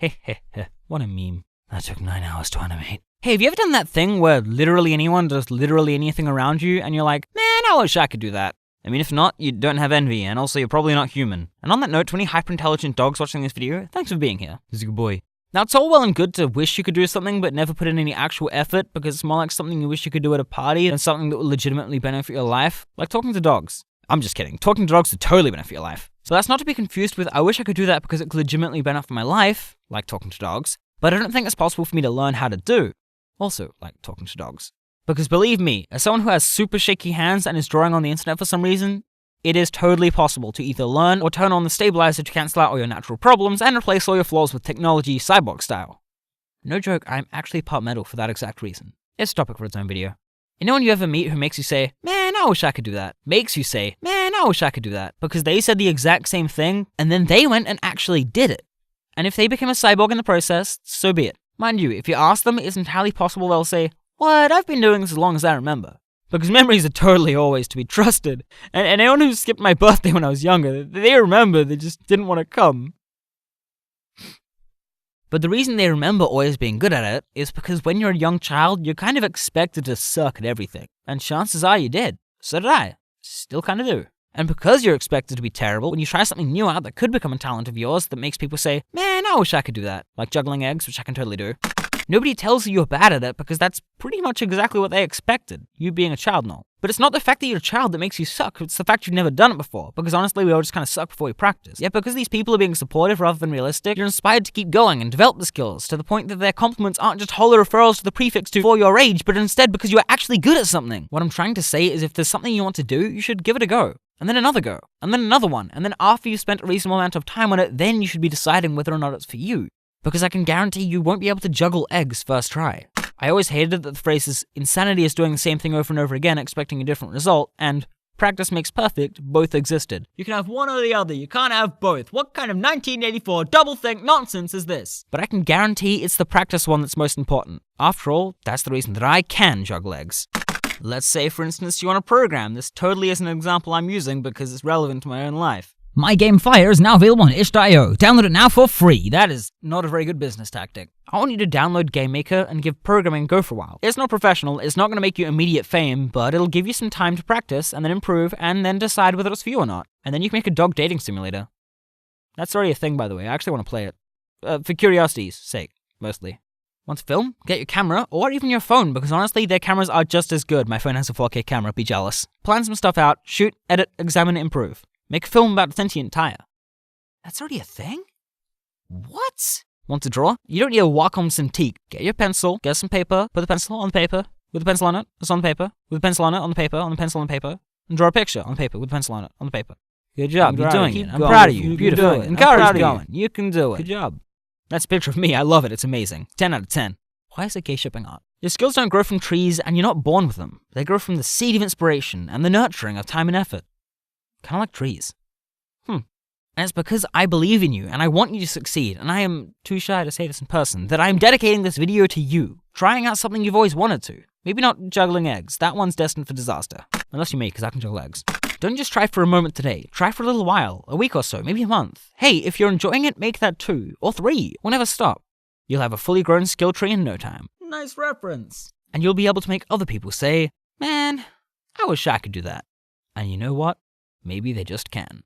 Hehehe, what a meme. That took 9 hours to animate. Hey, have you ever done that thing where literally anyone does literally anything around you and you're like, man, I wish I could do that? I mean, if not, you don't have envy, and also you're probably not human. And on that note, to any hyper-intelligent dogs watching this video, thanks for being here. He's a good boy. Now, it's all well and good to wish you could do something but never put in any actual effort, because it's more like something you wish you could do at a party than something that will legitimately benefit your life, like talking to dogs. I'm just kidding. Talking to dogs would totally benefit your life. So that's not to be confused with, I wish I could do that because it could legitimately benefit my life, like talking to dogs, but I don't think it's possible for me to learn how to do, also like talking to dogs. Because believe me, as someone who has super shaky hands and is drawing on the internet for some reason, it is totally possible to either learn or turn on the stabilizer to cancel out all your natural problems and replace all your flaws with technology cyborg style. No joke, I'm actually part metal for that exact reason. It's a topic for its own video. Anyone you ever meet who makes you say, man, I wish I could do that, makes you say, man, I wish I could do that, because they said the exact same thing, and then they went and actually did it. And if they become a cyborg in the process, so be it. Mind you, if you ask them, it's entirely possible they'll say, what, I've been doing this as long as I remember. Because memories are totally always to be trusted. And anyone who skipped my birthday when I was younger, they remember, they just didn't want to come. But the reason they remember always being good at it is because when you're a young child, you're kind of expected to suck at everything. And chances are you did. So did I. Still kind of do. And because you're expected to be terrible, when you try something new out that could become a talent of yours that makes people say, man, I wish I could do that. Like juggling eggs, which I can totally do. Nobody tells you you're bad at it because that's pretty much exactly what they expected, you being a child and all. But it's not the fact that you're a child that makes you suck, it's the fact you've never done it before, because honestly we all just kind of suck before we practice. Yet because these people are being supportive rather than realistic, you're inspired to keep going and develop the skills to the point that their compliments aren't just hollow referrals to the prefix to for your age, but instead because you are actually good at something. What I'm trying to say is if there's something you want to do, you should give it a go. And then another go. And then another one. And then after you've spent a reasonable amount of time on it, then you should be deciding whether or not it's for you. Because I can guarantee you won't be able to juggle eggs first try. I always hated that the phrases, insanity is doing the same thing over and over again expecting a different result, and practice makes perfect both existed. You can have one or the other, you can't have both. What kind of 1984 doublethink nonsense is this? But I can guarantee it's the practice one that's most important. After all, that's the reason that I can juggle eggs. Let's say, for instance, you want to program. This totally isn't an example I'm using because it's relevant to my own life. My game Fire is now available on itch.io. Download it now for free. That is not a very good business tactic. I want you to download Game Maker and give programming a go for a while. It's not professional, it's not going to make you immediate fame, but it'll give you some time to practice and then improve and then decide whether it's for you or not. And then you can make a dog dating simulator. That's already a thing, by the way. I actually want to play it. For curiosity's sake, mostly. Want to film? Get your camera, or even your phone, because honestly, their cameras are just as good. My phone has a 4K camera, be jealous. Plan some stuff out, shoot, edit, examine, improve. Make a film about a sentient tire. That's already a thing? What? Want to draw? You don't need a Wacom Cintiq. Get your pencil, get some paper, put the pencil on the paper, with the pencil on it, it's on the paper, with the pencil on it, on the paper, on the pencil on the paper, and draw a picture on the paper with the pencil on it, on the paper. Good job, you're doing it. I'm proud of you. Beautiful. Encourage going. You can do it. Good job. That's a picture of me. I love it. It's amazing. 10 out of 10. Why is it gay shipping art? Your skills don't grow from trees, and you're not born with them. They grow from the seed of inspiration and the nurturing of time and effort. Kind of like trees. And it's because I believe in you, and I want you to succeed, and I am too shy to say this in person, that I am dedicating this video to you, trying out something you've always wanted to. Maybe not juggling eggs. That one's destined for disaster. Unless you me, because I can juggle eggs. Don't just try for a moment today. Try for a little while, a week or so, maybe a month. Hey, if you're enjoying it, make that 2 or 3. We'll never stop. You'll have a fully grown skill tree in no time. Nice reference. And you'll be able to make other people say, man, I wish I could do that. And you know what? Maybe they just can.